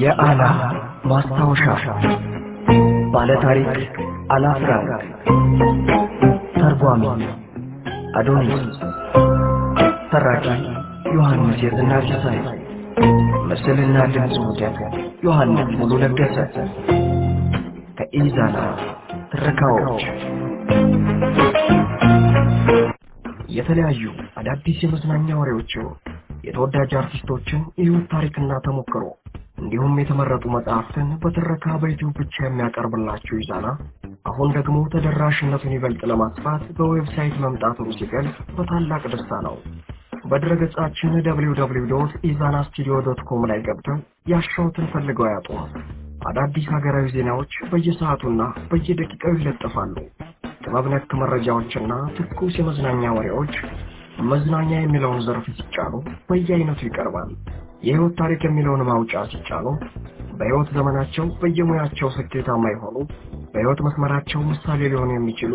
የአላ ማስታወሻ ባለታሪክ አላፍራንክ ተርጓሚ አዶኒስ ተራኪ ዮሐንስ የዝናሽ ሳይ ምስልና ድምጽ ውደት ዮሐንስ ሙሉ ለገሰ ከኢዛና ትረካዎች የተለያዩ አዳዲስ የመዝናኛ ወሬዎችን የተወዳጅ አርቲስቶችን የህይወት ታሪክና ተሞክሮ እንዲሁም የተመረጡ መጽሐፍትን በትረካ በዩቲዩብ ብቻ የሚያቀርብላችሁ ኢዛና አሁን ደግሞ ተደራሽነቱን ይበልጥ ለማስፋት በዌብሳይት መምጣቱን ሲገልጽ በታላቅ ደስታ ነው። በድረገጻችን www.izanastudio.com ላይ ገብተው ያሻውትን ፈልገው ያጡ። አዳዲስ ሀገራዊ ዜናዎች በየሰዓቱና በየደቂቃው ይለጠፋሉ። ጥበብ ነክ መረጃዎችና ትኩስ የመዝናኛ ወሬዎች መዝናኛ የሚለውን ዘርፍ ሲጫኑ በየአይነቱ ይቀርባል። የህይወት ታሪክ የሚለውን ማውጫ ሲጫኑ በህይወት ዘመናቸው በየሙያቸው ስኬታማ የሆኑ በህይወት መስመራቸው ምሳሌ ሊሆኑ የሚችሉ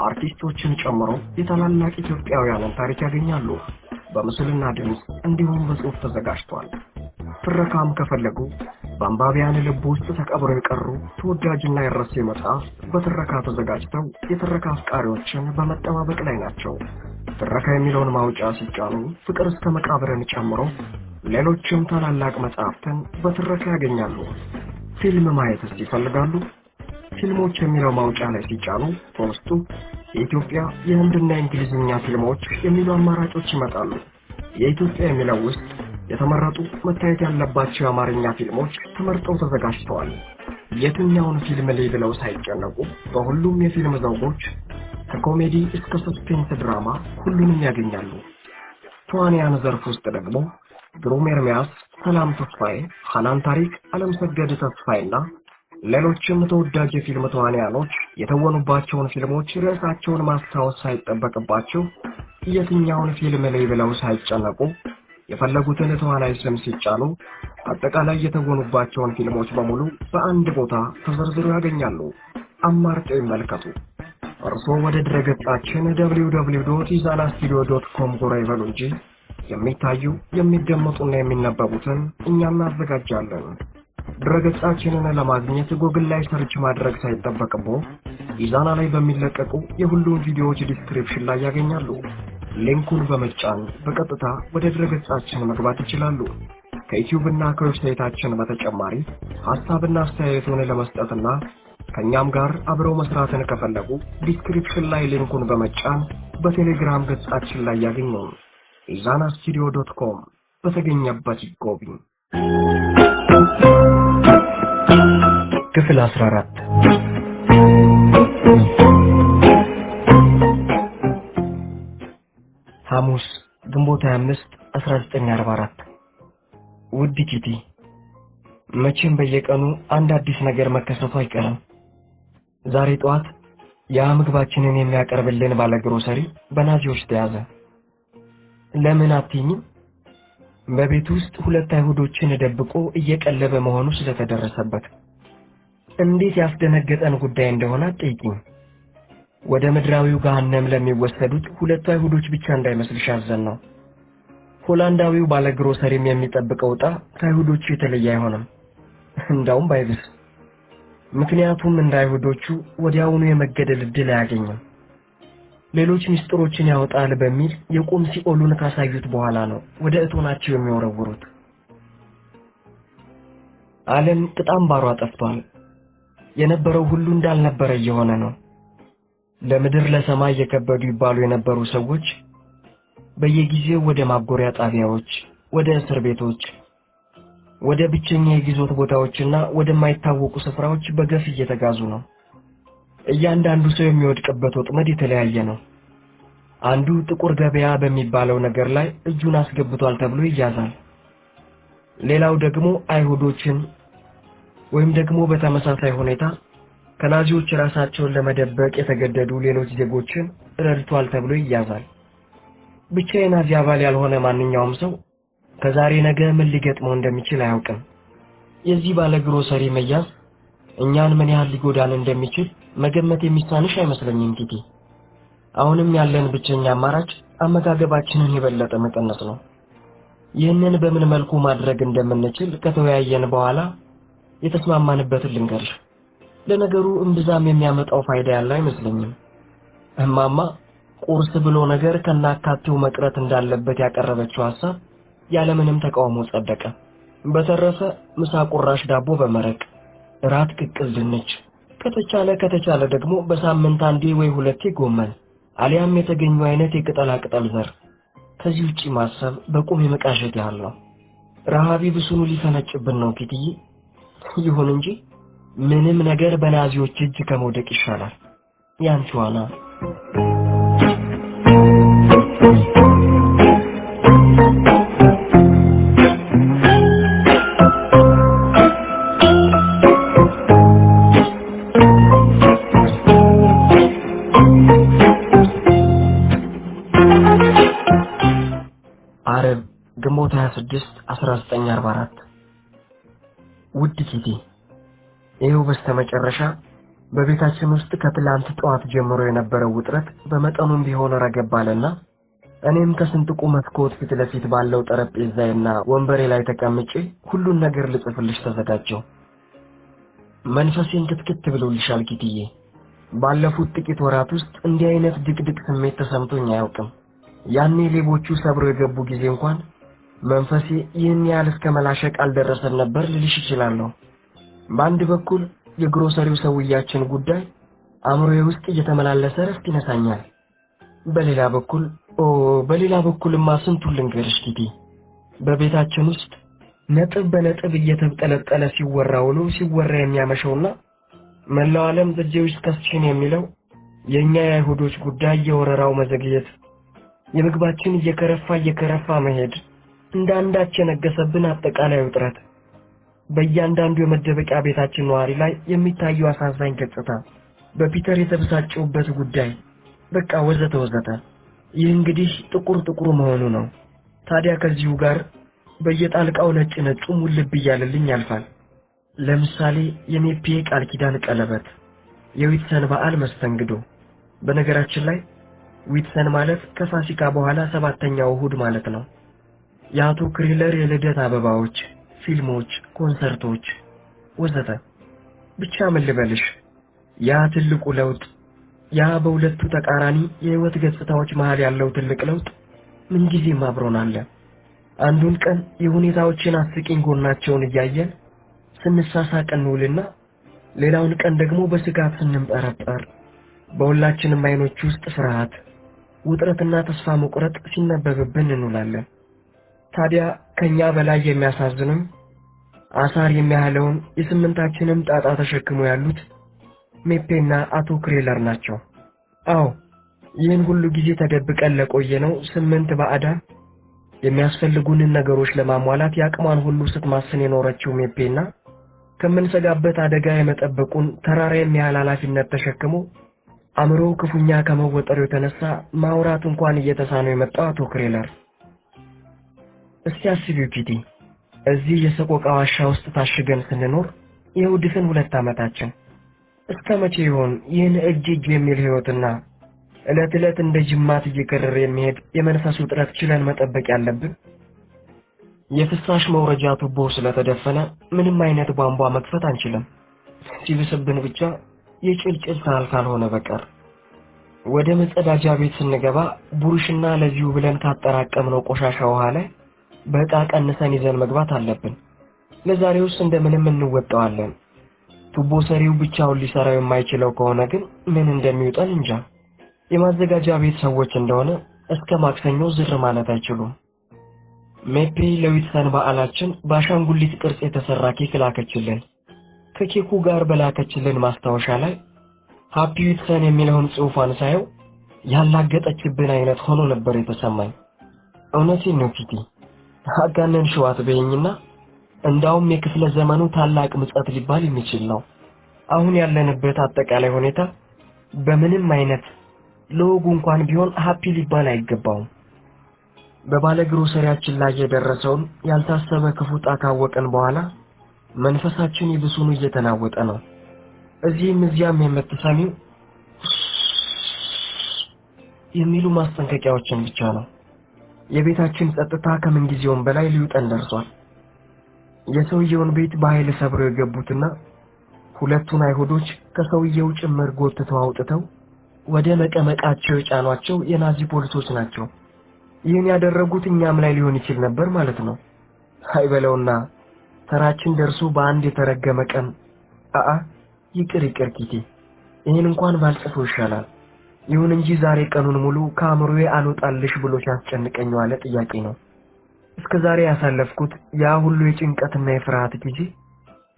አርቲስቶችን ጨምሮ የታላላቅ ኢትዮጵያውያንን ታሪክ ያገኛሉ። በምስልና ድምጽ እንዲሁም በጽሑፍ ተዘጋጅቷል። ትረካም ከፈለጉ በአንባቢያን ልብ ውስጥ ተቀብረው የቀሩ ተወዳጅና የረሴ መጽሐፍ በትረካ ተዘጋጅተው የትረካ አፍቃሪዎችን በመጠባበቅ ላይ ናቸው። ትረካ የሚለውን ማውጫ ሲጫኑ ፍቅር እስከ መቃብርን ጨምሮ ሌሎችም ታላላቅ መጽሐፍትን በትረካ ያገኛሉ። ፊልም ማየትስ ይፈልጋሉ? ፊልሞች የሚለው ማውጫ ላይ ሲጫኑ በውስጡ የኢትዮጵያ የህንድና የእንግሊዝኛ ፊልሞች የሚሉ አማራጮች ይመጣሉ። የኢትዮጵያ የሚለው ውስጥ የተመረጡ መታየት ያለባቸው የአማርኛ ፊልሞች ተመርጠው ተዘጋጅተዋል። የትኛውን ፊልም ላይ ብለው ሳይጨነቁ በሁሉም የፊልም ዘውጎች ከኮሜዲ እስከ ሰስፔንስ ድራማ ሁሉንም ያገኛሉ። ተዋንያን ዘርፍ ውስጥ ደግሞ ግሩም ኤርሚያስ፣ ሰላም ተስፋዬ፣ ሐናን ታሪክ፣ አለምሰገድ ተስፋዬና ሌሎችም ተወዳጅ የፊልም ተዋንያኖች የተወኑባቸውን ፊልሞች ርዕሳቸውን ማስታወስ ሳይጠበቅባቸው የትኛውን ፊልም ላይ ብለው ሳይጨነቁ የፈለጉትን ተዋናይ ስም ሲጫኑ አጠቃላይ የተወኑባቸውን ፊልሞች በሙሉ በአንድ ቦታ ተዘርዝረው ያገኛሉ። አማርጠው ይመልከቱ። እርስዎ ወደ ድረገጻችን www.izanastudio.com ጎራ ይበሉ እንጂ የሚታዩ የሚደመጡና የሚነበቡትን እኛ እናዘጋጃለን። ድረገጻችንን ለማግኘት ጉግል ላይ ሰርች ማድረግ ሳይጠበቅብዎ ኢዛና ላይ በሚለቀቁ የሁሉም ቪዲዮዎች ዲስክሪፕሽን ላይ ያገኛሉ። ሊንኩን በመጫን በቀጥታ ወደ ድረገጻችን መግባት ይችላሉ። ከዩቲዩብ እና ከዌብሳይታችን በተጨማሪ ሐሳብና አስተያየቶን ለመስጠትና ከኛም ጋር አብረው መስራትን ከፈለጉ ዲስክሪፕሽን ላይ ሊንኩን በመጫን በቴሌግራም ገጻችን ላይ ያገኙን። izanastudio.com በተገኘበት ይጎብኙ። ክፍል 14 ሐሙስ ግንቦት 25 1944 ውድ ቲቲ መቼም በየቀኑ አንድ አዲስ ነገር መከሰቱ አይቀርም። ዛሬ ጧት ያ ምግባችንን የሚያቀርብልን ባለ ግሮሰሪ በናዚዎች ተያዘ። ለምን አትይኝ? በቤት ውስጥ ሁለት አይሁዶችን ደብቆ እየቀለበ መሆኑ ስለተደረሰበት። እንዴት ያስደነገጠን ጉዳይ እንደሆነ አትጠይቂኝ። ወደ ምድራዊው ገሃነም ለሚወሰዱት ሁለት አይሁዶች ብቻ እንዳይመስልሽ አዘን ነው። ሆላንዳዊው ባለ ግሮሰሪም የሚጠብቀው ዕጣ ከአይሁዶቹ የተለየ አይሆንም። እንዳውም ባይብስ። ምክንያቱም እንደ አይሁዶቹ ወዲያውኑ የመገደል ዕድል አያገኝም። ሌሎች ሚስጥሮችን ያወጣል በሚል የቁም ሲኦሉን ካሳዩት በኋላ ነው ወደ እቶናቸው የሚወረውሩት። ዓለም ጥጣም ባሯ ጠፍቷል። የነበረው ሁሉ እንዳልነበረ እየሆነ ነው። ለምድር ለሰማይ የከበዱ ይባሉ የነበሩ ሰዎች በየጊዜው ወደ ማጎሪያ ጣቢያዎች፣ ወደ እስር ቤቶች፣ ወደ ብቸኛ የግዞት ቦታዎችና ወደማይታወቁ ስፍራዎች በገፍ እየተጋዙ ነው። እያንዳንዱ ሰው የሚወድቅበት ወጥመድ የተለያየ ነው። አንዱ ጥቁር ገበያ በሚባለው ነገር ላይ እጁን አስገብቷል ተብሎ ይያዛል። ሌላው ደግሞ አይሁዶችን ወይም ደግሞ በተመሳሳይ ሁኔታ ከናዚዎች ራሳቸውን ለመደበቅ የተገደዱ ሌሎች ዜጎችን ረድቷል ተብሎ ይያዛል። ብቻ የናዚ አባል ያልሆነ ማንኛውም ሰው ከዛሬ ነገ ምን ሊገጥመው እንደሚችል አያውቅም። የዚህ ባለ ግሮሰሪ መያዝ እኛን ምን ያህል ሊጎዳን እንደሚችል መገመት የሚሳንሽ አይመስለኝም ቲቲ። አሁንም ያለን ብቸኛ አማራጭ አመጋገባችንን የበለጠ መቀነስ ነው። ይህንን በምን መልኩ ማድረግ እንደምንችል ከተወያየን በኋላ የተስማማንበትን ልንገርሽ። ለነገሩ እምብዛም የሚያመጣው ፋይዳ ያለ አይመስለኝም። እማማ ቁርስ ብሎ ነገር ከናካቴው መቅረት እንዳለበት ያቀረበችው ሐሳብ ያለምንም ተቃውሞ ጸደቀ። በተረፈ ምሳ ቁራሽ ዳቦ በመረቅ፣ ራት ቅቅል ድንች፣ ከተቻለ ደግሞ በሳምንት አንዴ ወይ ሁለቴ ጎመን አሊያም የተገኙ አይነት የቅጠላ ቅጠል ዘር። ከዚህ ውጪ ማሰብ በቁም የመቃዠት ያህል ነው። ረሃቢ ብሱኑ ሊፈነጭብን ነው ኪትዬ። ይሁን እንጂ ምንም ነገር በናዚዎች እጅ ከመውደቅ ይሻላል። ያንቺዋና አረብ ግንቦት 26 1944 ውድ ኪቲ፣ ይሄው በስተመጨረሻ በቤታችን ውስጥ ከትላንት ጠዋት ጀምሮ የነበረው ውጥረት በመጠኑም ቢሆን ረገባለና እኔም ከስንጥቁ መስኮት ፊት ለፊት ባለው ጠረጴዛዬና ወንበሬ ላይ ተቀምጬ ሁሉን ነገር ልጽፍልሽ ተዘጋጀው። መንፈሴን ክትክት ብሎልሻል ኪቲዬ። ባለፉት ጥቂት ወራት ውስጥ እንዲህ አይነት ድቅድቅ ስሜት ተሰምቶኝ አያውቅም። ያኔ ሌቦቹ ሰብረው የገቡ ጊዜ እንኳን መንፈሴ ይህን ያህል እስከ መላሸቅ አልደረሰም ነበር ልልሽ እችላለሁ። በአንድ በኩል የግሮሰሪው ሰውያችን ጉዳይ አእምሮዬ ውስጥ እየተመላለሰ ረፍት ይነሳኛል። በሌላ በኩልማ ስንቱን ልንገርሽ ኪቲ። በቤታችን ውስጥ ነጥብ በነጥብ እየተብጠለጠለ ሲወራ የሚያመሸውና መላው ዓለም ዘጀውስ ከስችን የሚለው የኛ የአይሁዶች ጉዳይ የወረራው መዘግየት፣ የምግባችን እየከረፋ መሄድ፣ እንዳንዳች የነገሰብን አጠቃላይ ውጥረት፣ በእያንዳንዱ የመደበቂያ ቤታችን ነዋሪ ላይ የሚታየው አሳዛኝ ገጽታ፣ በፒተር የተበሳጨውበት ጉዳይ፣ በቃ ወዘተ። ይህ እንግዲህ ጥቁር መሆኑ ነው። ታዲያ ከዚሁ ጋር በየጣልቃው ነጭ ሙልብ እያለልኝ ያልፋል። ለምሳሌ የሜፔ ቃል ኪዳን ቀለበት፣ የዊትሰን በዓል መስተንግዶ። በነገራችን ላይ ዊትሰን ማለት ከፋሲካ በኋላ 7ኛው እሁድ ማለት ነው። የአቶ ክሪለር የልደት አበባዎች፣ ፊልሞች፣ ኮንሰርቶች ወዘተ። ብቻ ምን ልበልሽ፣ ያ ትልቁ ለውጥ፣ ያ በሁለቱ ተቃራኒ የህይወት ገጽታዎች መሃል ያለው ትልቅ ለውጥ ምንጊዜም አብሮን አለ። አንዱን ቀን የሁኔታዎችን አስቂኝ ጎናቸውን እያየን ስንሳሳቅ እንውልና ሌላውን ቀን ደግሞ በስጋት ስንምጠረጠር፣ በሁላችንም አይኖች ውስጥ ፍርሃት፣ ውጥረትና ተስፋ መቁረጥ ሲነበብብን እንውላለን። ታዲያ ከኛ በላይ የሚያሳዝነው አሳር የሚያህለውን የስምንታችንም ጣጣ ተሸክሞ ያሉት ሜፔና አቶ ክሬለር ናቸው። አዎ፣ ይህን ሁሉ ጊዜ ተደብቀን ለቆየነው 8 ባዕዳን የሚያስፈልጉንን ነገሮች ለማሟላት ያቅማን ሁሉ ስትማስን የኖረችው ሜፔና ከምንሰጋበት አደጋ የመጠበቁን ተራራ የሚያህል ኃላፊነት ተሸክሞ አእምሮ ክፉኛ ከመወጠሩ የተነሳ ማውራት እንኳን እየተሳነው የመጣው አቶ ክሬለር። እስቲ አስቢው ኪቲ፣ እዚህ የሰቆቃ ዋሻ ውስጥ ታሽገን ስንኖር ይኸው ድፍን 2 ዓመታችን። እስከ መቼ ይሆን ይህን እጅግ የሚል ህይወትና ዕለት እንደ ጅማት እየከረረ የሚሄድ የመንፈስ ውጥረት ችለን መጠበቅ ያለብን? የፍሳሽ መውረጃ ቱቦ ስለተደፈነ ምንም አይነት ቧንቧ መክፈት አንችልም። ሲብስብን ብቻ የጭልጭል ሳል ካልሆነ በቀር። ወደ መጸዳጃ ቤት ስንገባ ቡሩሽና ለዚሁ ብለን ካጠራቀምነው ቆሻሻ ውሃ ላይ በቃ ቀንሰን ይዘን መግባት አለብን። ለዛሬውስ እንደምንም እንወጣዋለን። ቱቦ ሰሪው ብቻውን ሊሰራው የማይችለው ከሆነ ግን ምን እንደሚውጠን እንጃ። የማዘጋጃ ቤት ሰዎች እንደሆነ እስከ ማክሰኞ ዝር ማለት አይችሉም። ሜፔ ለዊትሰን በዓላችን በአሻንጉሊት ቅርጽ የተሰራ ኬክ ላከችልን። ከኬኩ ጋር በላከችልን ማስታወሻ ላይ ሃፒ ዊትሰን የሚለውን ጽሑፏን ሳየው ያላገጠችብን አይነት ሆኖ ነበር የተሰማኝ። እውነቴን ነው ኪቲ፣ አጋነን ሸዋት በይኝና እንዳውም የክፍለ ዘመኑ ታላቅ ምጸት ሊባል የሚችል ነው። አሁን ያለንበት አጠቃላይ ሁኔታ በምንም አይነት ለወጉ እንኳን ቢሆን ሃፒ ሊባል አይገባውም። በባለ ግሮሰሪያችን ላይ የደረሰውን ያልታሰበ ክፉ ጣጣ ካወቀን በኋላ መንፈሳችን ይብሱኑ እየተናወጠ ነው። እዚያም የምትሰሚው የሚሉ ማስጠንቀቂያዎችን ብቻ ነው። የቤታችን ጸጥታ ከምን ጊዜውም በላይ ሊውጠን ደርሷል። የሰውየውን ቤት በኃይል ሰብረው የገቡትና ሁለቱን አይሁዶች ከሰውየው ጭምር ጎትተው አውጥተው ወደ መቀመቃቸው የጫኗቸው የናዚ ፖሊሶች ናቸው። ይህን ያደረጉት እኛም ላይ ሊሆን ይችል ነበር ማለት ነው። አይበለውና ተራችን ደርሶ በአንድ የተረገመ ቀን ይቅር ኪቲ፣ ይህን እንኳን ባልጽፈው ይሻላል። ይሁን እንጂ ዛሬ ቀኑን ሙሉ ከአእምሮዬ አልወጣልሽ ብሎ ሲያስጨንቀኝ ዋለ ጥያቄ ነው። እስከ ዛሬ ያሳለፍኩት ያ ሁሉ የጭንቀትና የፍርሃት ጊዜ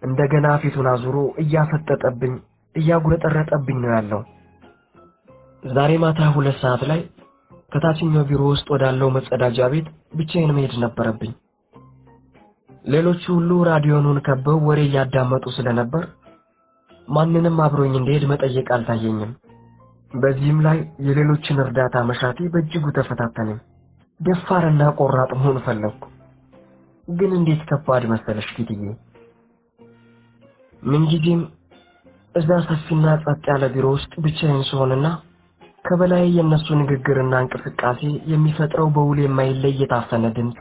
እንደገና ፊቱን አዙሮ እያፈጠጠብኝ እያጉረጠረጠብኝ ነው ያለው። ዛሬ ማታ 2 ሰዓት ላይ ከታችኛው ቢሮ ውስጥ ወዳለው መጸዳጃ ቤት ብቻዬን መሄድ ነበረብኝ። ሌሎቹ ሁሉ ራዲዮኑን ከበው ወሬ እያዳመጡ ስለነበር ማንንም አብሮኝ እንዲሄድ መጠየቅ አልታየኝም። በዚህም ላይ የሌሎችን እርዳታ መሻቴ በእጅጉ ተፈታተነኝ። ደፋርና ቆራጥ መሆን ፈለግኩ። ግን እንዴት ከባድ መሰለሽ ኪትዬ። ምንጊዜም እዛ ሰፊና ጸጥ ያለ ቢሮ ውስጥ ብቻዬን ስሆንና ከበላይ የነሱ ንግግርና እንቅስቃሴ የሚፈጥረው በውል የማይለይ የታፈነ ድምፅ፣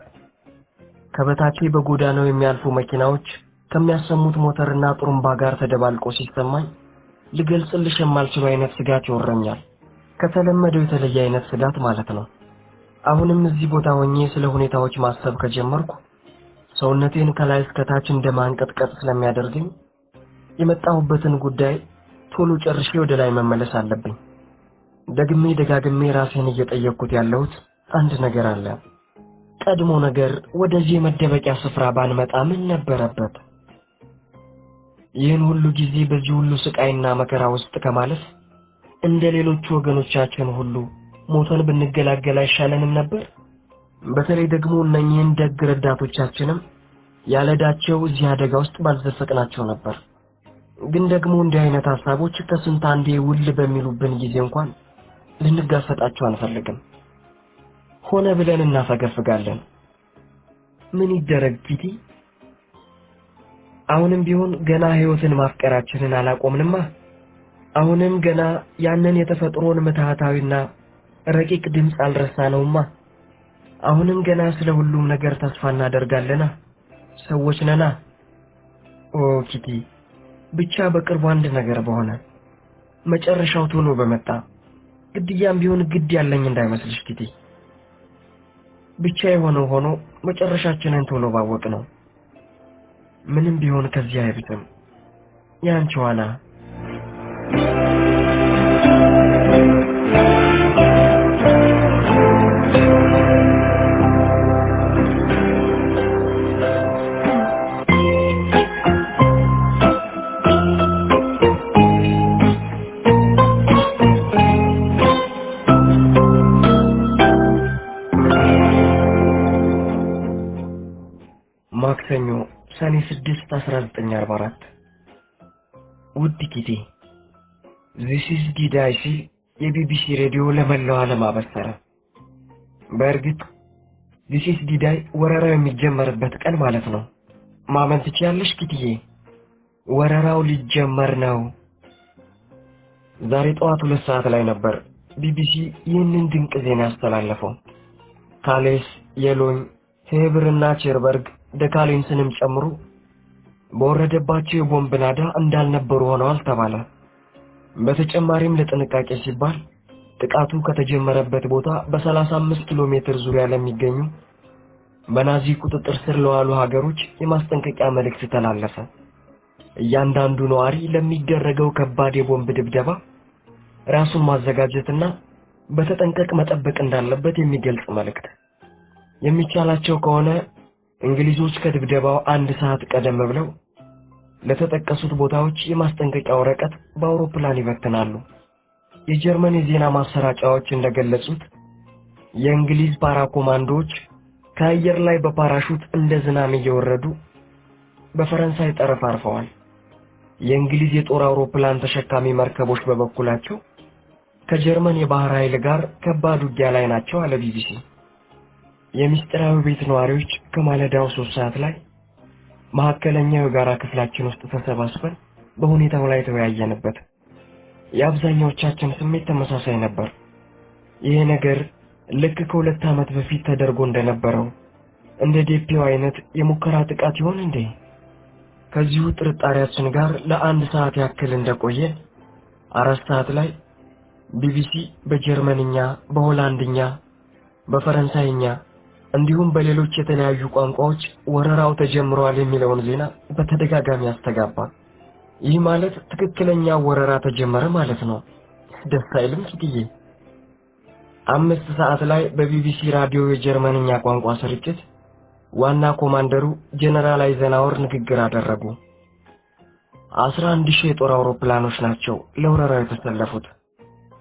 ከበታቼ በጎዳናው የሚያልፉ መኪናዎች ከሚያሰሙት ሞተርና ጥሩምባ ጋር ተደባልቆ ሲሰማኝ ልገልጽልሽ የማልችለው አይነት ስጋት ይወረኛል። ከተለመደው የተለየ አይነት ስጋት ማለት ነው። አሁንም እዚህ ቦታ ሆኜ ስለ ሁኔታዎች ማሰብ ከጀመርኩ ሰውነቴን ከላይ እስከ ታች እንደማንቀጥቀጥ ስለሚያደርገኝ የመጣሁበትን ጉዳይ ቶሎ ጨርሼ ወደ ላይ መመለስ አለብኝ። ደግሜ ደጋግሜ ራሴን እየጠየቅኩት ያለሁት አንድ ነገር አለ። ቀድሞ ነገር ወደዚህ መደበቂያ ስፍራ ባንመጣ ምን ነበረበት? ይህን ሁሉ ጊዜ በዚህ ሁሉ ስቃይና መከራ ውስጥ ከማለፍ እንደ ሌሎች ወገኖቻችን ሁሉ ሞተን ብንገላገል አይሻለንም ነበር? በተለይ ደግሞ እነኚህን ደግ ረዳቶቻችንም ያለዳቸው እዚህ አደጋ ውስጥ ባልዘፈቅናቸው ነበር። ግን ደግሞ እንዲህ አይነት ሐሳቦች ከስንት አንዴ ውል በሚሉብን ጊዜ እንኳን ልንጋፈጣቸው አንፈልግም። ሆነ ብለን እናፈገፍጋለን። ምን ይደረግ ኪቲ? አሁንም ቢሆን ገና ህይወትን ማፍቀራችንን አላቆምንማ። አሁንም ገና ያንን የተፈጥሮን ምትሃታዊና ረቂቅ ድምፅ አልረሳነውማ። አሁንም ገና ስለ ሁሉም ነገር ተስፋ እናደርጋለና ሰዎች ነና። ኪቲ፣ ብቻ በቅርቡ አንድ ነገር በሆነ መጨረሻው ቶሎ በመጣ ግድያም ቢሆን ግድ ያለኝ እንዳይመስልሽ ኪቲ። ብቻ የሆነው ሆኖ መጨረሻችንን ቶሎ ባወቅ ነው። ምንም ቢሆን ከዚህ አይብትም። ያንቺ ዋና ማክሰኞ ሰኔ 6 1944 ውድ ኪቲ፣ This is ዲዳይሲ የቢቢሲ ሬዲዮ ለመላው ዓለም አበሰረ። በእርግጥ This is ዲዳይ ወረራው የሚጀመርበት ቀን ማለት ነው። ማመን ትችያለሽ ኪቲዬ? ወረራው ሊጀመር ነው። ዛሬ ጠዋት 2 ሰዓት ላይ ነበር ቢቢሲ ይህንን ድንቅ ዜና ያስተላለፈው። ካሌስ፣ የሎኝ፣ ሄብርና ቸርበርግ ደካሌንስንም ጨምሮ በወረደባቸው የቦምብ ናዳ እንዳልነበሩ ሆነዋል ተባለ። በተጨማሪም ለጥንቃቄ ሲባል ጥቃቱ ከተጀመረበት ቦታ በ35 ኪሎ ሜትር ዙሪያ ለሚገኙ በናዚ ቁጥጥር ስር ለዋሉ ሀገሮች የማስጠንቀቂያ መልእክት ተላለፈ። እያንዳንዱ ነዋሪ ለሚደረገው ከባድ የቦምብ ድብደባ ራሱን ማዘጋጀትና በተጠንቀቅ መጠበቅ እንዳለበት የሚገልጽ መልእክት። የሚቻላቸው ከሆነ እንግሊዞች ከድብደባው 1 ሰዓት ቀደም ብለው ለተጠቀሱት ቦታዎች የማስጠንቀቂያ ወረቀት በአውሮፕላን ይበትናሉ። የጀርመን የዜና ማሰራጫዎች እንደገለጹት የእንግሊዝ ፓራኮማንዶዎች ከአየር ላይ በፓራሹት እንደ ዝናብ እየወረዱ በፈረንሳይ ጠረፍ አርፈዋል። የእንግሊዝ የጦር አውሮፕላን ተሸካሚ መርከቦች በበኩላቸው ከጀርመን የባህር ኃይል ጋር ከባድ ውጊያ ላይ ናቸው አለ ቢቢሲ። የሚስጥራዊ ቤት ነዋሪዎች ከማለዳው 3 ሰዓት ላይ ማዕከለኛው የጋራ ክፍላችን ውስጥ ተሰባስበን በሁኔታው ላይ ተወያየንበት። የአብዛኛዎቻችን ስሜት ተመሳሳይ ነበር። ይሄ ነገር ልክ ከሁለት ዓመት በፊት ተደርጎ እንደነበረው እንደ ዴፒው አይነት የሙከራ ጥቃት ይሆን እንዴ? ከዚሁ ጥርጣሬያችን ጋር ለአንድ ሰዓት ያክል እንደቆየን 4 ሰዓት ላይ ቢቢሲ በጀርመንኛ፣ በሆላንድኛ፣ በፈረንሳይኛ እንዲሁም በሌሎች የተለያዩ ቋንቋዎች ወረራው ተጀምሯል የሚለውን ዜና በተደጋጋሚ ያስተጋባ። ይህ ማለት ትክክለኛ ወረራ ተጀመረ ማለት ነው። ደስ አይልም ኪትዬ? 5 ሰዓት ላይ በቢቢሲ ራዲዮ የጀርመንኛ ቋንቋ ስርጭት ዋና ኮማንደሩ ጀነራል አይዘናወር ንግግር አደረጉ። 11,000 የጦር አውሮፕላኖች ናቸው ለወረራው የተሰለፉት።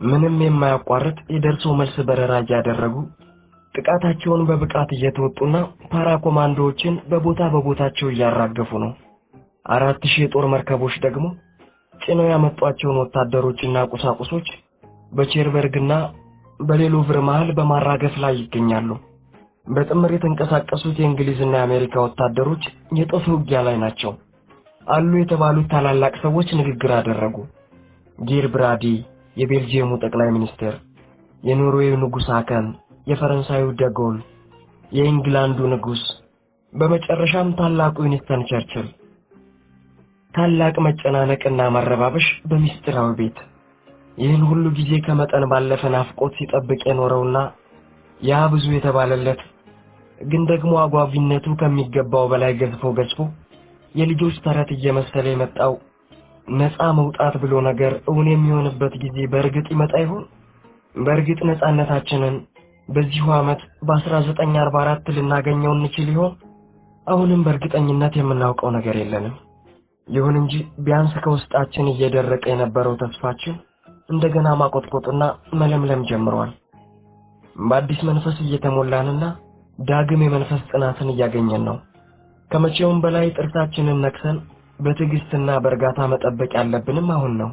ምንም የማያቋርጥ የደርሶ መልስ በረራ ያደረጉ ጥቃታቸውን በብቃት እየተወጡና ፓራ ኮማንዶዎችን በቦታቸው እያራገፉ ነው። 4,000 የጦር መርከቦች ደግሞ ጭነው ያመጧቸውን ወታደሮችና ቁሳቁሶች በቼርበርግና በሌሎቭር መሃል በማራገፍ ላይ ይገኛሉ። በጥምር የተንቀሳቀሱት የእንግሊዝና የአሜሪካ ወታደሮች የጦር ውጊያ ላይ ናቸው። አሉ የተባሉት ታላላቅ ሰዎች ንግግር አደረጉ። ጌርብራዲ የቤልጂየሙ ጠቅላይ ሚኒስትር፣ የኖርዌዩ ንጉስ አከን፣ የፈረንሳዩ ደጎል፣ የእንግላንዱ ንጉስ፣ በመጨረሻም ታላቁ ዊንስተን ቸርችል። ታላቅ መጨናነቅና መረባበሽ በሚስጥራዊ ቤት። ይህን ሁሉ ጊዜ ከመጠን ባለፈ ናፍቆት ሲጠብቅ የኖረውና ያ ብዙ የተባለለት ግን ደግሞ አጓጊነቱ ከሚገባው በላይ ገዝፎ የልጆች ተረት እየመሰለ የመጣው ነፃ መውጣት ብሎ ነገር እውን የሚሆንበት ጊዜ በእርግጥ ይመጣ ይሆን? በእርግጥ ነፃነታችንን በዚሁ ዓመት በ1944 ልናገኘው እንችል ይሆን? አሁንም በእርግጠኝነት የምናውቀው ነገር የለንም። ይሁን እንጂ ቢያንስ ከውስጣችን እየደረቀ የነበረው ተስፋችን እንደገና ማቆጥቆጥና መለምለም ጀምሯል። በአዲስ መንፈስ እየተሞላንና ዳግም የመንፈስ ጽናትን እያገኘን ነው። ከመቼውም በላይ ጥርሳችንን ነክሰን በትዕግስትና በእርጋታ መጠበቅ ያለብንም አሁን ነው።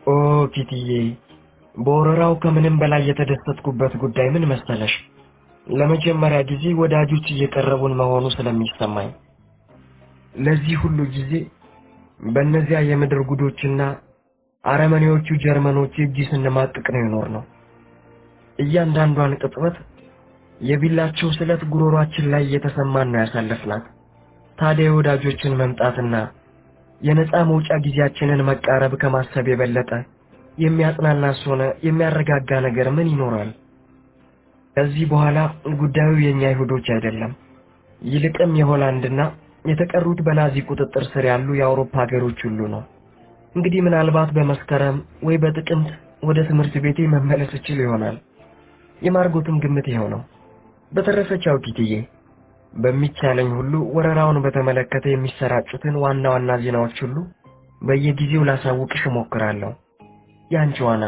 ኦ ኪትዬ፣ በወረራው ከምንም በላይ የተደሰትኩበት ጉዳይ ምን መሰለሽ? ለመጀመሪያ ጊዜ ወዳጆች እየቀረቡን መሆኑ ስለሚሰማኝ። ለዚህ ሁሉ ጊዜ በእነዚያ የምድር ጉዶችና አረመኔዎቹ ጀርመኖች እጅ ስንማቅቅ ነው የኖርነው። እያንዳንዷን ቅጽበት የቢላቸው ስለት ጉሮሯችን ላይ እየተሰማን ነው ያሳለፍናት። ታዲያ የወዳጆችን መምጣትና የነፃ መውጫ ጊዜያችንን መቃረብ ከማሰብ የበለጠ የሚያጽናናስ ሆነ የሚያረጋጋ ነገር ምን ይኖራል? ከዚህ በኋላ ጉዳዩ የኛ አይሁዶች አይደለም፣ ይልቅም የሆላንድና የተቀሩት በናዚ ቁጥጥር ስር ያሉ የአውሮፓ ሀገሮች ሁሉ ነው። እንግዲህ ምናልባት በመስከረም ወይ በጥቅምት ወደ ትምህርት ቤቴ መመለስ እችል ይሆናል። የማርጎትም ግምት ይሄው ነው። በተረፈ ቻው ኪትዬ፣ በሚቻለኝ ሁሉ ወረራውን በተመለከተ የሚሰራጩትን ዋና ዋና ዜናዎች ሁሉ በየጊዜው ላሳውቅሽ እሞክራለሁ። ያንቺ ዋና።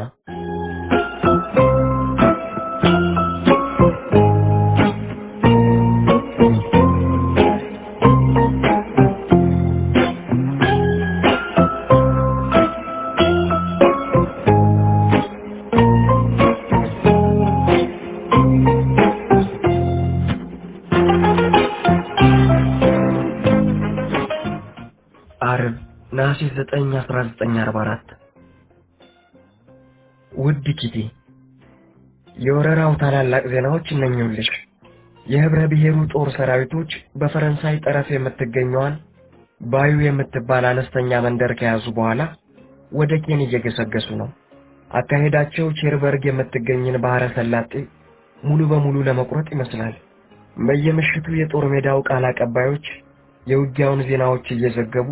ዓርብ ነሐሴ 9 1944 ውድ ኪቲ፣ የወረራው ታላላቅ ዜናዎች እነኙልሽ። የህብረ ብሔሩ ጦር ሰራዊቶች በፈረንሳይ ጠረፍ የምትገኘዋን ባዩ የምትባል አነስተኛ መንደር ከያዙ በኋላ ወደ ኬን እየገሰገሱ ነው። አካሄዳቸው ቼርበርግ የምትገኝን ባህረ ሰላጤ ሙሉ በሙሉ ለመቁረጥ ይመስላል። በየምሽቱ የጦር ሜዳው ቃል አቀባዮች የውጊያውን ዜናዎች እየዘገቡ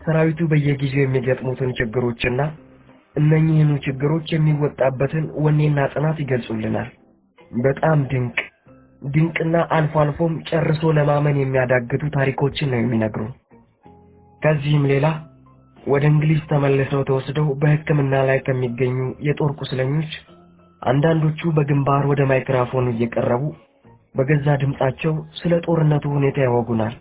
ሰራዊቱ በየጊዜው የሚገጥሙትን ችግሮችና እነኚህኑ ችግሮች የሚወጣበትን ወኔና ጽናት ይገልጹልናል። በጣም ድንቅና አልፎ አልፎም ጨርሶ ለማመን የሚያዳግቱ ታሪኮችን ነው የሚነግሩን። ከዚህም ሌላ ወደ እንግሊዝ ተመልሰው ተወስደው በሕክምና ላይ ከሚገኙ የጦር ቁስለኞች አንዳንዶቹ በግንባር ወደ ማይክሮፎኑ እየቀረቡ በገዛ ድምጻቸው ስለ ጦርነቱ ሁኔታ ያወጉናል።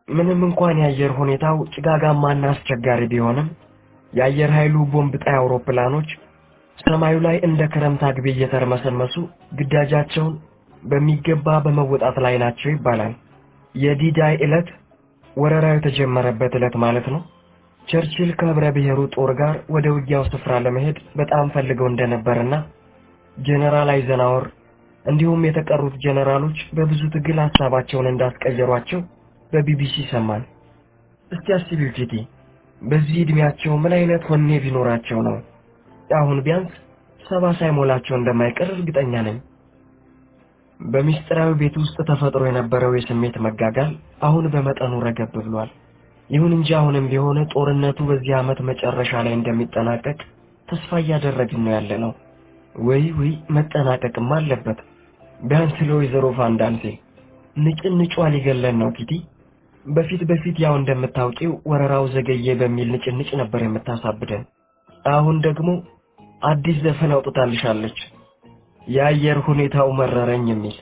ምንም እንኳን የአየር ሁኔታው ጭጋጋማና አስቸጋሪ ቢሆንም የአየር ኃይሉ ቦምብ ጣይ አውሮፕላኖች ሰማዩ ላይ እንደ ክረምት አግቢ እየተርመሰመሱ ግዳጃቸውን በሚገባ በመወጣት ላይ ናቸው ይባላል። የዲዳይ ዕለት ወረራው የተጀመረበት ዕለት ማለት ነው። ቸርችል ከህብረ ብሔሩ ጦር ጋር ወደ ውጊያው ስፍራ ለመሄድ በጣም ፈልገው እንደነበርና ጀነራል አይዘናወር እንዲሁም የተቀሩት ጀነራሎች በብዙ ትግል ሐሳባቸውን እንዳስቀየሯቸው በቢቢሲ ሰማን። እስቲ አስቢው ኪቲ፣ በዚህ እድሜያቸው ምን አይነት ወኔ ቢኖራቸው ነው አሁን ቢያንስ 70 ሳይሞላቸው እንደማይቀር እርግጠኛ ነኝ። በሚስጥራዊ ቤት ውስጥ ተፈጥሮ የነበረው የስሜት መጋጋል አሁን በመጠኑ ረገብ ብሏል። ይሁን እንጂ አሁንም ቢሆን ጦርነቱ በዚህ ዓመት መጨረሻ ላይ እንደሚጠናቀቅ ተስፋ እያደረግን ነው ያለነው። ወይ መጠናቀቅም አለበት። ቢያንስ ለወይዘሮ ፋንዳንሴ ንጭንጯ ሊገለን ነው ኪቲ። በፊት ያው እንደምታውቂው ወረራው ዘገየ በሚል ንጭንጭ ነበር የምታሳብደን። አሁን ደግሞ አዲስ ዘፈን አውጥታልሻለች፣ የአየር ሁኔታው መረረኝ የሚል።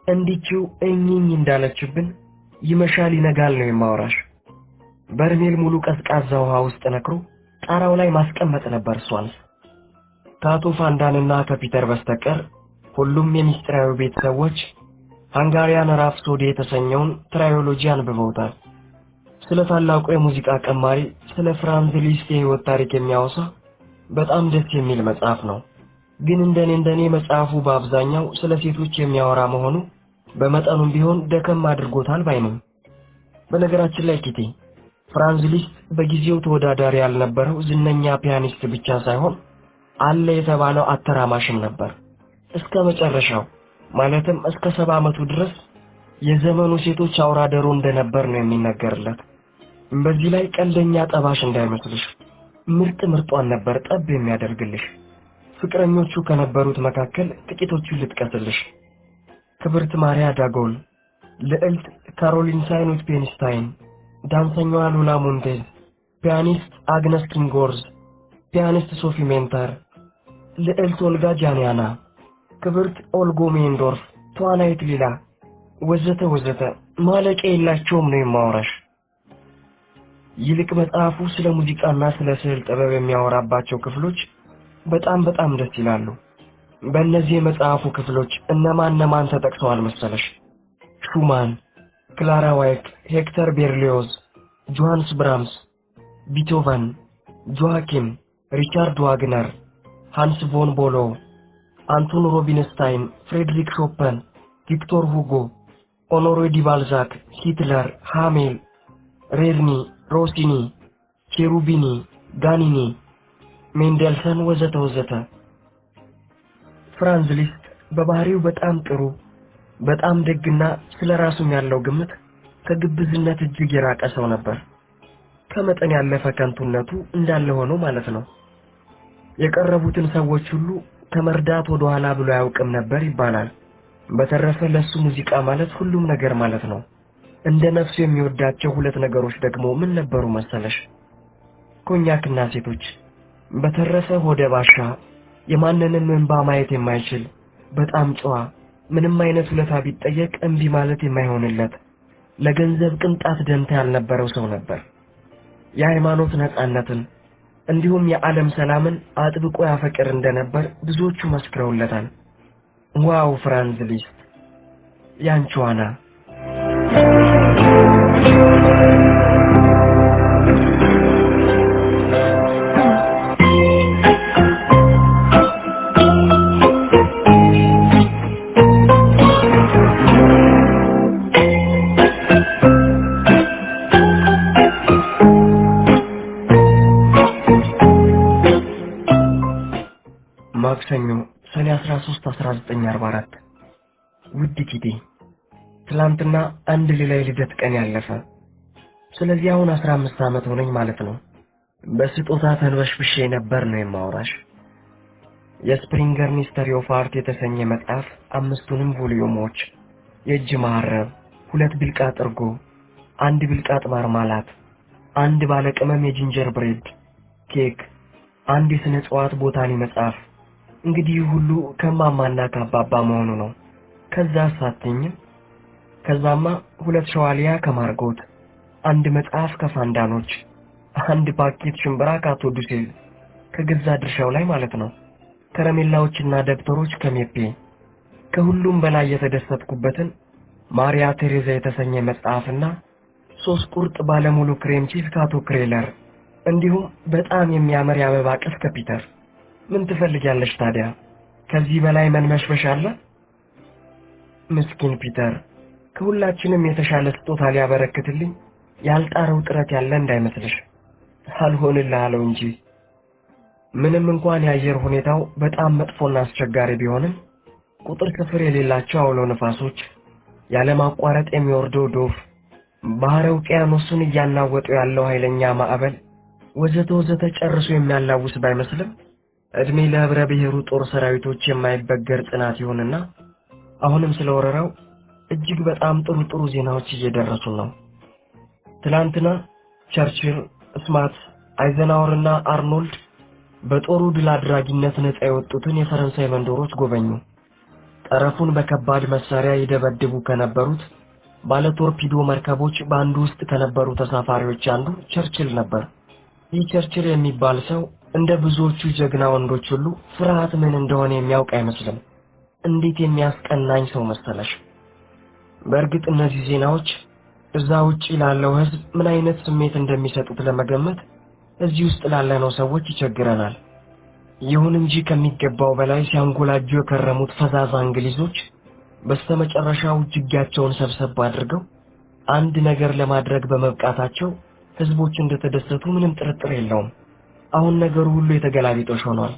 እንዲችው እኚኝ እንዳለችብን ይመሻል ይነጋል ነው የማወራሽ። በርሜል ሙሉ ቀዝቃዛ ውሃ ውስጥ ነክሮ ጣራው ላይ ማስቀመጥ ነበር እሷን። ከአቶ ፋንዳንና ከፒተር በስተቀር ሁሉም የሚስጥራዊ ቤተሰቦች ሃንጋሪያን ራፕሶዲ የተሰኘውን ትራዮሎጂ አንብበውታል። ስለ ታላቁ የሙዚቃ ቀማሪ ስለ ፍራንዝ ሊስት የህይወት ታሪክ የሚያወሳ በጣም ደስ የሚል መጽሐፍ ነው። ግን እንደኔ መጽሐፉ በአብዛኛው ስለ ሴቶች የሚያወራ መሆኑ በመጠኑም ቢሆን ደከም አድርጎታል ባይነኝ። በነገራችን ላይ ኪቲ፣ ፍራንዝ ሊስት በጊዜው ተወዳዳሪ ያልነበረው ዝነኛ ፒያኒስት ብቻ ሳይሆን አለ የተባለው አተራማሽም ነበር። እስከ መጨረሻው ማለትም እስከ 70 ዓመቱ ድረስ የዘመኑ ሴቶች አውራደሩ እንደነበር ነው የሚነገርለት። በዚህ ላይ ቀልደኛ ጠባሽ እንዳይመስልሽ፣ ምርጧን ነበር ጠብ የሚያደርግልሽ። ፍቅረኞቹ ከነበሩት መካከል ጥቂቶቹን ልጥቀስልሽ። ክብርት ማሪያ ዳጎል፣ ልዕልት ካሮሊን ሳይኑት ፔንስታይን፣ ዳንሰኛዋ ሉላ ሞንቴዝ፣ ፒያኒስት አግነስ ኪንጎርዝ፣ ፒያኒስት ሶፊ ሜንተር፣ ልዕልት ኦልጋ ጃንያና፣ ክብርት ኦልጎ ሜንዶርፍ፣ ተዋናይት ሊላ ወዘተ ማለቂያ የላቸውም ነው የማወራሽ። ይልቅ መጽሐፉ ስለ ሙዚቃና ስለ ስዕል ጥበብ የሚያወራባቸው ክፍሎች በጣም ደስ ይላሉ። በእነዚህ የመጽሐፉ ክፍሎች እነማን ተጠቅሰዋል መሰለሽ? ሹማን፣ ክላራ ዋይክ፣ ሄክተር ቤርሊዮዝ፣ ጆሃንስ ብራምስ፣ ቢቶቨን፣ ጆአኪም፣ ሪቻርድ ዋግነር፣ ሃንስ ቮን ቦሎ፣ አንቶን ሮቢንስታይን፣ ፍሬድሪክ ሾፐን፣ ቪክቶር ሁጎ፣ ኦኖሬ ዲ ባልዛክ፣ ሂትለር፣ ሃሜል፣ ሬርኒ፣ ሮሲኒ፣ ቼሩቢኒ፣ ጋኒኒ፣ ሜንደልሰን ወዘተ። ፍራንዝ ሊስት በባህሪው በጣም ጥሩ፣ በጣም ደግና ስለራሱም ያለው ግምት ከግብዝነት እጅግ የራቀ ሰው ነበር። ከመጠን ያለፈ ከንቱነቱ እንዳለ ሆኖ ማለት ነው። የቀረቡትን ሰዎች ሁሉ ከመርዳት ወደ ኋላ ብሎ ያውቅም ነበር ይባላል። በተረፈ ለሱ ሙዚቃ ማለት ሁሉም ነገር ማለት ነው። እንደ ነፍሱ የሚወዳቸው ሁለት ነገሮች ደግሞ ምን ነበሩ መሰለሽ? ኮኛክና ሴቶች። በተረፈ ሆደ ባሻ፣ የማንንም እንባ ማየት የማይችል በጣም ጨዋ፣ ምንም አይነት ውለታ ቢጠየቅ እምቢ ማለት የማይሆንለት፣ ለገንዘብ ቅንጣት ደንታ ያልነበረው ሰው ነበር። የሃይማኖት ነጻነትን እንዲሁም የዓለም ሰላምን አጥብቆ ያፈቅር እንደነበር ብዙዎቹ መስክረውለታል። ዋው ፍራንዝ ሊስት ያንቺዋና። ማክሰኞ ሰኔ 13 1944 ውድ ኪቲ፣ ትላንትና አንድ ሌላ የልደት ቀን ያለፈ። ስለዚህ አሁን 15 ዓመት ሆነኝ ማለት ነው። በስጦታ ተንበሽብሼ ነበር ነው የማወራሽ። የስፕሪንገር ሚስተሪ ኦፍ አርት የተሰኘ መጽሐፍ 5ቱንም ቮሊዩሞች፣ የእጅ ማህረብ፣ 2 ብልቃጥ እርጎ፣ 1 ብልቃጥ ማርማላት፣ 1 ባለቅመም የጂንጀር ብሬድ ኬክ፣ 1 የስነ ጽዋት ቦታኒ መጽሐፍ። እንግዲህ ሁሉ ከማማና ከአባባ መሆኑ ነው። ከዛ ሳትኝም ከዛማ 2 ሸዋሊያ ከማርጎት፣ 1 መጽሐፍ ከፋንዳኖች፣ 1 ፓኬት ሽምብራ ከአቶ ዱሴል ከገዛ ድርሻው ላይ ማለት ነው። ከረሜላዎችና ደብተሮች ከሜፔ። ከሁሉም በላይ የተደሰትኩበትን ማሪያ ቴሬዛ የተሰኘ መጽሐፍና 3 ቁርጥ ባለሙሉ ክሬም ቺዝ ከአቶ ክሬለር፣ እንዲሁም በጣም የሚያምር የአበባ ቅስ ከፒተር። ምን ትፈልጊያለሽ ታዲያ? ከዚህ በላይ መንመሽመሽ አለ? ምስኪን ፒተር ከሁላችንም የተሻለ ስጦታ ሊያበረክትልኝ ያልጣረው ጥረት ያለ እንዳይመስልሽ። አልሆንልህ አለው እንጂ። ምንም እንኳን የአየር ሁኔታው በጣም መጥፎና አስቸጋሪ ቢሆንም ቁጥር ስፍር የሌላቸው አውሎ ነፋሶች፣ ያለማቋረጥ የሚወርደው ዶፍ፣ ባህረ ውቅያኖሱን እያናወጡ ያለው ኃይለኛ ማዕበል ወዘተ ጨርሶ የሚያላውስ ባይመስልም እድሜ ለህብረ ብሔሩ ጦር ሰራዊቶች የማይበገር ጽናት ይሆንና አሁንም ስለወረራው እጅግ በጣም ጥሩ ዜናዎች እየደረሱ ነው። ትላንትና ቸርችል፣ ስማት፣ አይዘናወርና አርኖልድ በጦሩ ድል አድራጊነት ነፃ የወጡትን የፈረንሳይ መንደሮች ጎበኙ። ጠረፉን በከባድ መሳሪያ ይደበድቡ ከነበሩት ባለ ቶርፒዶ መርከቦች በአንዱ ውስጥ ከነበሩ ተሳፋሪዎች አንዱ ቸርችል ነበር። ይህ ቸርችል የሚባል ሰው እንደ ብዙዎቹ ጀግና ወንዶች ሁሉ ፍርሃት ምን እንደሆነ የሚያውቅ አይመስልም። እንዴት የሚያስቀናኝ ሰው መሰለሽ! በእርግጥ እነዚህ ዜናዎች እዛ ውጪ ላለው ህዝብ ምን አይነት ስሜት እንደሚሰጡት ለመገመት እዚህ ውስጥ ላለነው ሰዎች ይቸግረናል። ይሁን እንጂ ከሚገባው በላይ ሲያንጎላጁ የከረሙት ፈዛዛ እንግሊዞች በስተመጨረሻው እጅጋቸውን ሰብሰብ አድርገው አንድ ነገር ለማድረግ በመብቃታቸው ህዝቦች እንደተደሰቱ ምንም ጥርጥር የለውም። አሁን ነገሩ ሁሉ የተገላቢጦሽ ሆኗል።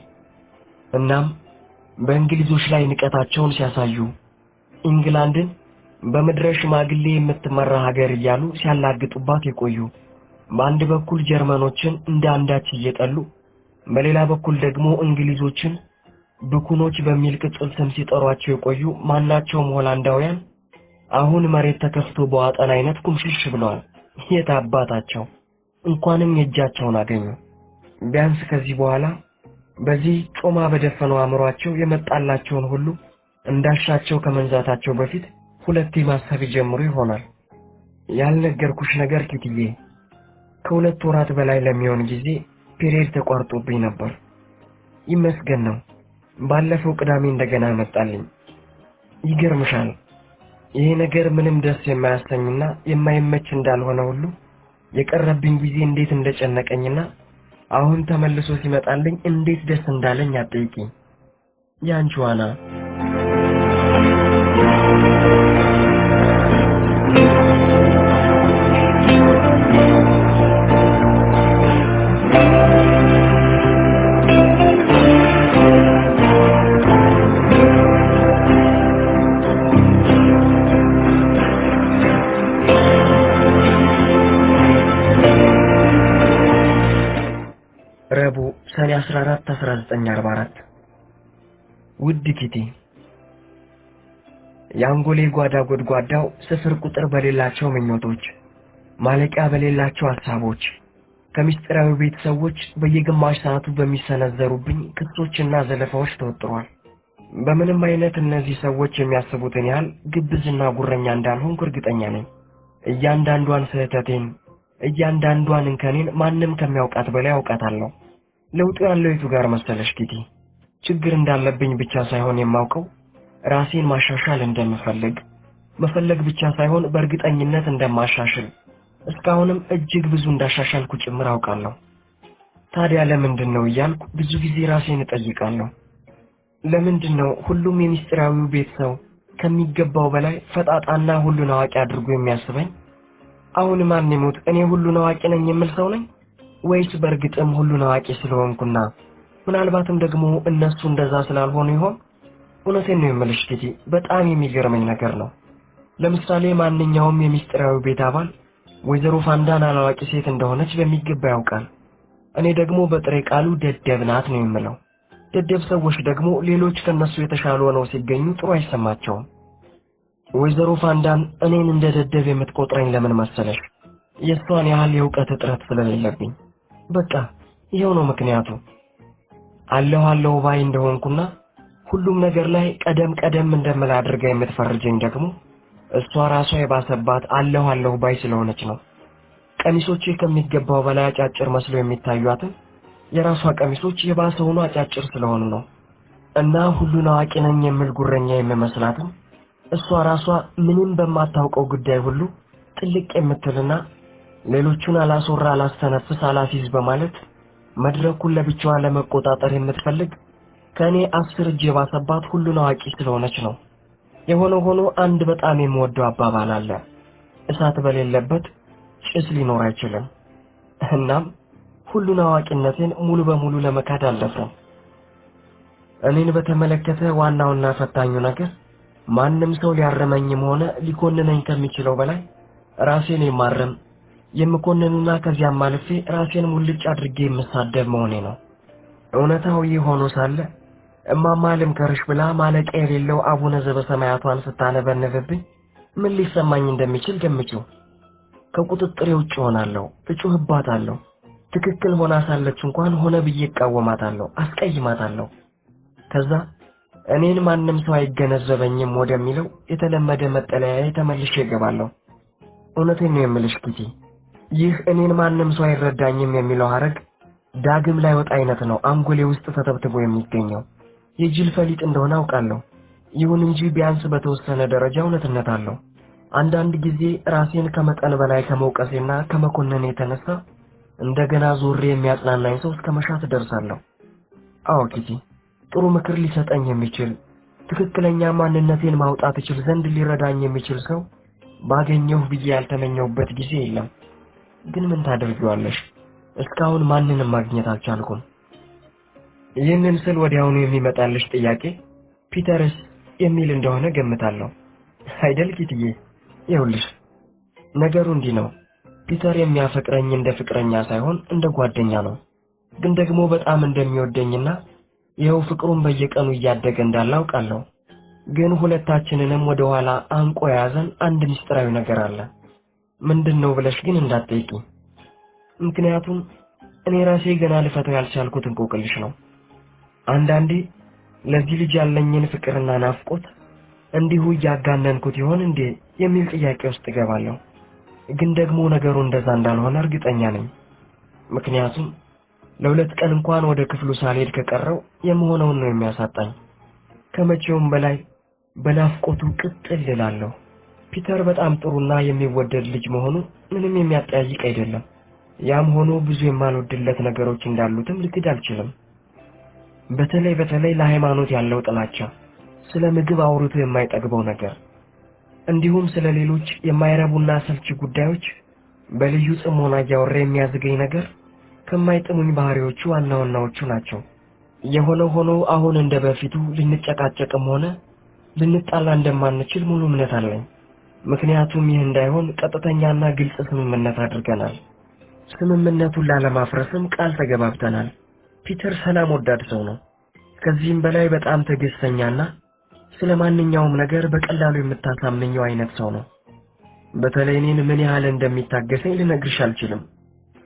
እናም በእንግሊዞች ላይ ንቀታቸውን ሲያሳዩ ኢንግላንድን በመድረ ሽማግሌ የምትመራ ሀገር እያሉ ሲያላግጡባት የቆዩ፣ በአንድ በኩል ጀርመኖችን እንደ አንዳች እየጠሉ በሌላ በኩል ደግሞ እንግሊዞችን ብኩኖች በሚል ቅጽል ስም ሲጠሯቸው የቆዩ ማናቸውም ሆላንዳውያን አሁን መሬት ተከፍቶ በዋጠን አይነት ኩምሽሽ ብለዋል። የታባታቸው እንኳንም የእጃቸውን አገኙ። ቢያንስ ከዚህ በኋላ በዚህ ጮማ በደፈነው አእምሯቸው የመጣላቸውን ሁሉ እንዳሻቸው ከመንዛታቸው በፊት ሁለቴ ማሰብ ጀምሩ ይሆናል። ያልነገርኩሽ ነገር ኪትዬ፣ ከሁለት ወራት በላይ ለሚሆን ጊዜ ፔሬድ ተቋርጦብኝ ነበር። ይመስገን ነው ባለፈው ቅዳሜ እንደገና መጣልኝ። ይገርምሻል፣ ይሄ ነገር ምንም ደስ የማያሰኝና የማይመች እንዳልሆነ ሁሉ የቀረብኝ ጊዜ እንዴት እንደጨነቀኝና አሁን ተመልሶ ሲመጣልኝ እንዴት ደስ እንዳለኝ አትጠይቂኝ። ያንቺ ዋና ረቡዕ ሰኔ 14 1944 ውድ ኪቲ፣ የአንጎሌ ጓዳ ጎድጓዳው ስፍር ቁጥር በሌላቸው ምኞቶች፣ ማለቂያ በሌላቸው ሐሳቦች፣ ከሚስጥራዊ ቤተሰቦች በየግማሽ ሰዓቱ በሚሰነዘሩብኝ ክሶችና ዘለፋዎች ተወጥሯል። በምንም አይነት እነዚህ ሰዎች የሚያስቡትን ያህል ግብዝና ጉረኛ እንዳልሆንኩ እርግጠኛ ነኝ። እያንዳንዷን ስህተቴን፣ እያንዳንዷን እንከኔን ማንም ከሚያውቃት በላይ አውቃታለሁ። ለውጡ ያለው የቱ ጋር መሰለሽ ኪቲ? ችግር እንዳለብኝ ብቻ ሳይሆን የማውቀው ራሴን ማሻሻል እንደምፈልግ፣ መፈለግ ብቻ ሳይሆን በእርግጠኝነት እንደማሻሽል፣ እስካሁንም እጅግ ብዙ እንዳሻሻልኩ ጭምር አውቃለሁ። ታዲያ ለምንድን ነው እያልኩ ብዙ ጊዜ ራሴን እጠይቃለሁ። ለምንድን ነው ሁሉም የሚስጥራዊው ቤተሰብ ከሚገባው በላይ ፈጣጣና ሁሉን አዋቂ አድርጎ የሚያስበኝ? አሁን ማን ይሞት እኔ ሁሉን አዋቂ ነኝ የምል ሰው ነኝ? ወይስ በእርግጥም ሁሉን አዋቂ ስለሆንኩና ምናልባትም ደግሞ እነሱ እንደዛ ስላልሆኑ ይሆን? እውነቴን ነው የምልሽ ኪቲ፣ በጣም የሚገርመኝ ነገር ነው። ለምሳሌ ማንኛውም የሚስጥራዊ ቤት አባል ወይዘሮ ፋንዳን አላዋቂ ሴት እንደሆነች በሚገባ ያውቃል። እኔ ደግሞ በጥሬ ቃሉ ደደብ ናት ነው የምለው። ደደብ ሰዎች ደግሞ ሌሎች ከነሱ የተሻሉ ሆነው ሲገኙ ጥሩ አይሰማቸውም። ወይዘሮ ፋንዳን እኔን እንደ ደደብ የምትቆጥረኝ ለምን መሰለሽ? የሷን ያህል የእውቀት እጥረት ስለሌለብኝ። በቃ ይሄው ነው ምክንያቱ። አለሁ ባይ እንደሆንኩና ሁሉም ነገር ላይ ቀደም እንደምል አድርጋ የምትፈርጀኝ ደግሞ እሷ ራሷ የባሰባት አለሁ ባይ ስለሆነች ነው። ቀሚሶቼ ከሚገባው በላይ አጫጭር መስሎ የሚታዩአትም የራሷ ቀሚሶች የባሰ ሆኖ አጫጭር ስለሆኑ ነው። እና ሁሉን አዋቂ ነኝ የምል ጉረኛ የምመስላትም እሷ ራሷ ምንም በማታውቀው ጉዳይ ሁሉ ጥልቅ የምትልና ሌሎቹን አላስወራ አላስተነፍስ አላሲዝ በማለት መድረኩን ለብቻዋ ለመቆጣጠር የምትፈልግ ከኔ 10 እጅ ባሰባት ሁሉን አዋቂ ስለሆነች ነው። የሆነ ሆኖ አንድ በጣም የምወደው አባባል አለ። እሳት በሌለበት ጭስ ሊኖር አይችልም። እናም ሁሉን አዋቂነቴን ሙሉ በሙሉ ለመካድ አልደፍርም። እኔን በተመለከተ ዋናውና ፈታኙ ነገር ማንም ሰው ሊያረመኝም ሆነ ሊኮንነኝ ከሚችለው በላይ ራሴን የማረም የምኮንንና ከዚያም አልፌ ራሴን ሙልጭ አድርጌ የምሳደብ መሆኔ ነው። እውነታው ይህ ሆኖ ሳለ እማማ ልምከርሽ ብላ ማለቂያ የሌለው አቡነ ዘበሰማያቷን ስታነበንብብኝ ምን ሊሰማኝ እንደሚችል ገምጪው። ከቁጥጥሬ ውጭ ሆናለሁ፣ እጮህባታለሁ። ትክክል ሆና ሳለች እንኳን ሆነ ብዬ እቃወማታለሁ፣ አስቀይማታለሁ። ከዛ እኔን ማንም ሰው አይገነዘበኝም ወደሚለው የተለመደ መጠለያዬ ተመልሼ እገባለሁ። እውነቴን ነው የምልሽ ኪቲ፣ ይህ እኔን ማንም ሰው አይረዳኝም የሚለው ሐረግ ዳግም ላይ ወጣ አይነት ነው አንጎሌ ውስጥ ተተብትቦ የሚገኘው። የጅል ፈሊጥ እንደሆነ አውቃለሁ። ይሁን እንጂ ቢያንስ በተወሰነ ደረጃ እውነትነት አለው። አንዳንድ ጊዜ ራሴን ከመጠን በላይ ከመውቀሴና ከመኮነኔ የተነሳ እንደገና ዞሬ የሚያጽናናኝ ሰው እስከመሻት ደርሳለሁ። አዎ ኪቲ፣ ጥሩ ምክር ሊሰጠኝ የሚችል ትክክለኛ ማንነቴን ማውጣት እችል ዘንድ ሊረዳኝ የሚችል ሰው ባገኘሁ ብዬ ያልተመኘሁበት ጊዜ የለም። ግን ምን ታደርጊዋለሽ? እስካሁን ማንንም ማግኘት አልቻልኩም። ይህንን ስል ወዲያውኑ የሚመጣልሽ ጥያቄ ፒተርስ የሚል እንደሆነ ገምታለሁ አይደል ኪትዬ? ይኸውልሽ ነገሩ እንዲህ ነው። ፒተር የሚያፈቅረኝ እንደ ፍቅረኛ ሳይሆን እንደ ጓደኛ ነው። ግን ደግሞ በጣም እንደሚወደኝና ይኸው ፍቅሩን በየቀኑ እያደገ እንዳለ አውቃለሁ። ግን ሁለታችንንም ወደ ኋላ አንቆ ያዘን አንድ ምስጢራዊ ነገር አለ። ምንድነው ብለሽ ግን እንዳትጠይቂ። ምክንያቱም እኔ ራሴ ገና ልፈታው ያልቻልኩት እንቆቅልሽ ነው። አንዳንዴ ለዚህ ልጅ ያለኝን ፍቅርና ናፍቆት እንዲሁ ያጋነንኩት ይሆን እንዴ የሚል ጥያቄ ውስጥ ገባለሁ። ግን ደግሞ ነገሩ እንደዛ እንዳልሆነ እርግጠኛ ነኝ። ምክንያቱም ለሁለት ቀን እንኳን ወደ ክፍሉ ሳልሄድ ከቀረው የምሆነውን ነው የሚያሳጣኝ። ከመቼውም በላይ በናፍቆቱ ቅጥል እላለሁ። ፒተር በጣም ጥሩና የሚወደድ ልጅ መሆኑ ምንም የሚያጠያይቅ አይደለም። ያም ሆኖ ብዙ የማልወድለት ነገሮች እንዳሉትም ልክድ አልችልም። በተለይ ለሃይማኖት ያለው ጥላቻ፣ ስለ ምግብ አውርቶ የማይጠግበው ነገር፣ እንዲሁም ስለ ሌሎች የማይረቡና ሰልቺ ጉዳዮች በልዩ ጽሞና እያወራ የሚያዝገኝ ነገር ከማይጥሙኝ ባህሪዎቹ ዋናዎቹ ናቸው። የሆነ ሆኖ አሁን እንደ በፊቱ ልንጨቃጨቅም ሆነ ልንጣላ እንደማንችል ሙሉ እምነት አለኝ። ምክንያቱም ይህ እንዳይሆን ቀጥተኛና ግልጽ ስምምነት አድርገናል። ስምምነቱን ላለማፍረስም ቃል ተገባብተናል። ፒተር ሰላም ወዳድ ሰው ነው። ከዚህም በላይ በጣም ትዕግስተኛና ስለማንኛውም ነገር በቀላሉ የምታሳምኘው አይነት ሰው ነው። በተለይ እኔን ምን ያህል እንደሚታገሰኝ ልነግርሽ አልችልም።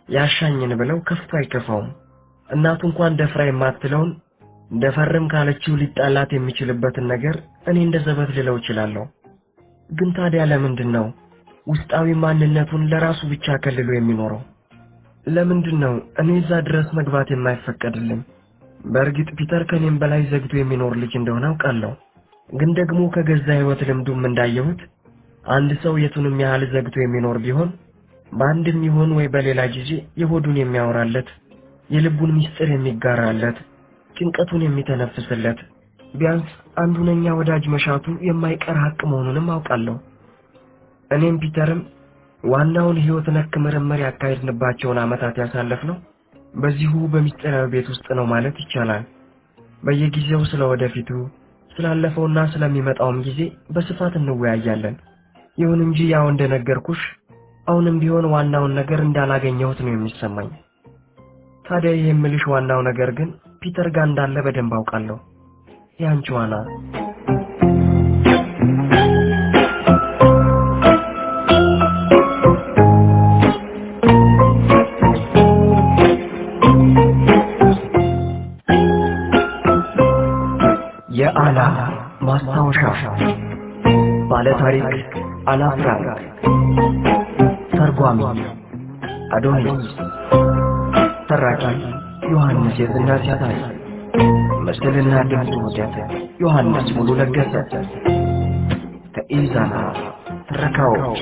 ያሻኝን ብለው ከፍቶ አይከፋውም። እናቱ እንኳን ደፍራ የማትለውን ደፈርም ካለችው ሊጣላት የሚችልበትን ነገር እኔ እንደዘበት ልለው እችላለሁ። ግን ታዲያ ለምንድነው ውስጣዊ ማንነቱን ለራሱ ብቻ ከልሎ የሚኖረው? ለምንድነው እኔ እዛ ድረስ መግባት የማይፈቀድልኝ? በእርግጥ ፒተር ከኔም በላይ ዘግቶ የሚኖር ልጅ እንደሆነ አውቃለሁ። ግን ደግሞ ከገዛ ህይወት ልምዱም እንዳየሁት አንድ ሰው የቱንም ያህል ዘግቶ የሚኖር ቢሆን በአንድም ይሁን ወይ በሌላ ጊዜ የሆዱን የሚያወራለት፣ የልቡን ምስጢር የሚጋራለት፣ ጭንቀቱን የሚተነፍስለት ቢያንስ አንዱነኛ ወዳጅ መሻቱ የማይቀር ሀቅ መሆኑንም አውቃለሁ። እኔም ፒተርም ዋናውን ህይወት ነክ ምርምር ያካሄድንባቸውን ዓመታት ያሳለፍነው በዚሁ በሚስጥራዊ ቤት ውስጥ ነው ማለት ይቻላል። በየጊዜው ስለወደፊቱ ስላለፈውና ስለሚመጣውም ጊዜ በስፋት እንወያያለን። ይሁን እንጂ ያው እንደነገርኩሽ አሁንም ቢሆን ዋናውን ነገር እንዳላገኘሁት ነው የሚሰማኝ። ታዲያ የምልሽ ዋናው ነገር ግን ፒተር ጋር እንዳለ በደንብ አውቃለሁ። ያንቺዋና የአና ማስታወሻ ባለ ታሪክ አና ፍራንክ፣ ተርጓሚ አዶኒስ፣ ተራኪ ዮሐንስ የዝናሽ ያታይ፣ ምስልና ድምፅ ውህደት ዮሐንስ ሙሉ ለገሰ፣ ከኢዛና ትረካዎች